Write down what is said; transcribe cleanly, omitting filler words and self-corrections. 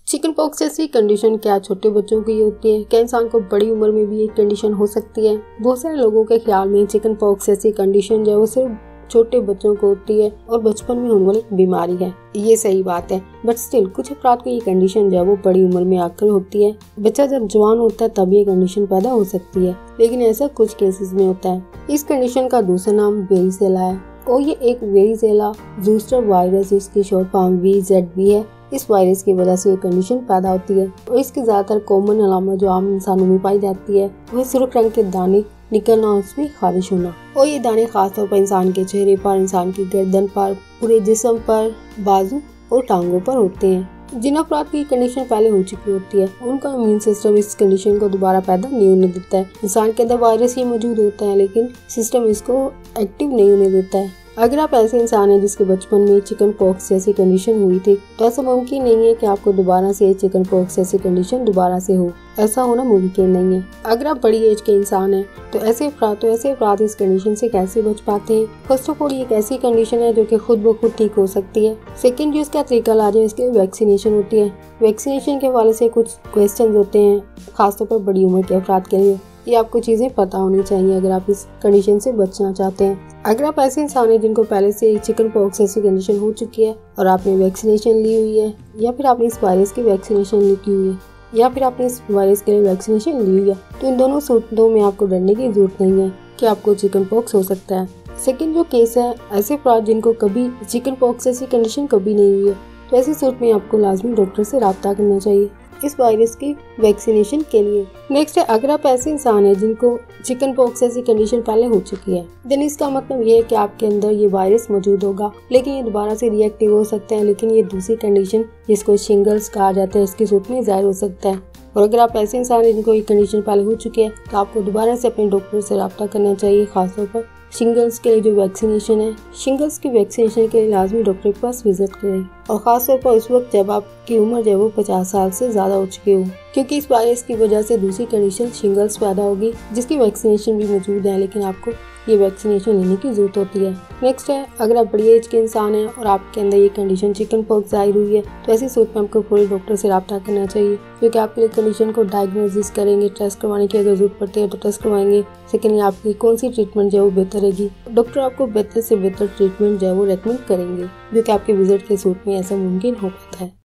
Chicken pox जैसी condition क्या छोटे बच्चों की होती है? क्या इंसान को बड़ी उम्र में भी ये कंडीशन हो सकती है? बहुत सारे लोगों के ख्याल में चिकन पॉक्स जैसी कंडीशन जो है वो सिर्फ छोटे बच्चों को होती है और बचपन में होने वाली बीमारी है। ये सही बात है, बट स्टिल कुछ अफराद को ये कंडीशन जो है वो बड़ी उम्र में आकर होती है। बच्चा जब जवान होता है तब ये कंडीशन पैदा हो सकती है, लेकिन ऐसा कुछ केसेस में होता है। इस कंडीशन का दूसरा नाम वेरिसेला है और ये एक वेरिसेला ज़ोस्टर वायरस जिसकी शॉर्ट फॉर्म VZV है। इस वायरस की वजह से ये कंडीशन पैदा होती है और इसकी ज्यादातर कॉमन अलामत जो आम इंसानों में पाई जाती है वह सुर्ख रंग के दाने निकलना और उसमें खारिश होना। और ये दाने खासतौर पर इंसान के चेहरे पर, इंसान की गर्दन पर, पूरे जिस्म पर, बाजू और टांगों पर होते हैं। जिन अफराद की कंडीशन पहले हो चुकी होती है उनका इम्यून सिस्टम इस कंडीशन को दोबारा पैदा नहीं होने देता है। इंसान के अंदर वायरस ही मौजूद होता है लेकिन सिस्टम इसको एक्टिव नहीं होने देता है। अगर आप ऐसे इंसान हैं जिसके बचपन में चिकन पॉक्स जैसी कंडीशन हुई थी तो ऐसा मुमकिन नहीं है कि आपको दोबारा से चिकन पॉक्स जैसी कंडीशन दोबारा से हो। ऐसा होना मुमकिन नहीं है। अगर आप बड़ी एज के इंसान हैं तो ऐसे अफराद इस कंडीशन से कैसे बच पाते हैं? फर्स्ट ऑफ ऑल ये एक ऐसी कंडीशन है जो कि खुद ब खुद ठीक हो सकती है। सेकंड जो इसका तरीका इलाज है इसके वैक्सीनेशन होती है। वैक्सीनेशन के हवाले से कुछ क्वेश्चन होते हैं खासतौर पर बड़ी उम्र के अफराद के लिए। ये आपको चीज़ें पता होनी चाहिए अगर आप इस कंडीशन से बचना चाहते हैं। अगर आप ऐसे इंसान हैं जिनको पहले से चिकन पॉक्स ऐसी कंडीशन हो चुकी है और आपने वैक्सीनेशन ली हुई है या फिर आपने इस वायरस की वैक्सीनेशन ली हुई है या फिर आपने इस वायरस के लिए वैक्सीनेशन ली हुई है तो इन दोनों सूरतों में आपको डरने की जरूरत नहीं है कि आपको चिकन पॉक्स हो सकता है। सेकेंड जो केस है ऐसे अफराद जिनको कभी चिकन पॉक्स ऐसी कंडीशन कभी नहीं हुई है तो ऐसी सूरत में आपको लाजमी डॉक्टर से रब्ता करना चाहिए इस वायरस की वैक्सीनेशन के लिए। नेक्स्ट है अगर आप ऐसे इंसान हैं जिनको चिकन पॉक्स ऐसी कंडीशन पहले हो चुकी है देन इसका मतलब ये है कि आपके अंदर ये वायरस मौजूद होगा लेकिन ये दोबारा से रिएक्टिव हो सकता है, लेकिन ये दूसरी कंडीशन जिसको शिंगल्स कहा जाता है इसकी सूरत में जाहिर हो सकता है। और अगर आप ऐसे इंसान हैं जिनको ये कंडीशन पहले हो चुकी है तो आपको दोबारा से अपने डॉक्टर से रब्ता करना चाहिए, खासतौर पर शिंगल्स के लिए जो वैक्सीनेशन है। शिंगल्स की वैक्सीनेशन के लिए लाजमी डॉक्टर के पास विजिट करें और खासतौर पर उस वक्त जब आपकी उम्र जो है वो 50 साल से ज़्यादा हो चुकी हो, क्योंकि इस वायरस की वजह से दूसरी कंडीशन शिंगल्स पैदा होगी जिसकी वैक्सीनेशन भी मौजूद है लेकिन आपको ये वैक्सीनेशन लेने की जरूरत होती है। नेक्स्ट है अगर आप बड़ी एज के इंसान हैं और आपके अंदर ये कंडीशन चिकन पॉक्स जाहिर हुई है तो ऐसी सूरत में आपको पूरे डॉक्टर से रब्ता करना चाहिए क्योंकि आपके लिए कंडीशन को डायग्नोसिस करेंगे, टेस्ट करवाने की अगर जरूरत पड़ती है तो टेस्ट करवाएंगे। सेकेंडली आपकी कौन सी ट्रीटमेंट जो है वो बेहतर रहेगी, डॉक्टर आपको बेहतर से बेहतर ट्रीटमेंट जो है वो रेकमेंड करेंगे क्योंकि आपके विजिट के सूरत में ऐसा मुमकिन हो पाता है।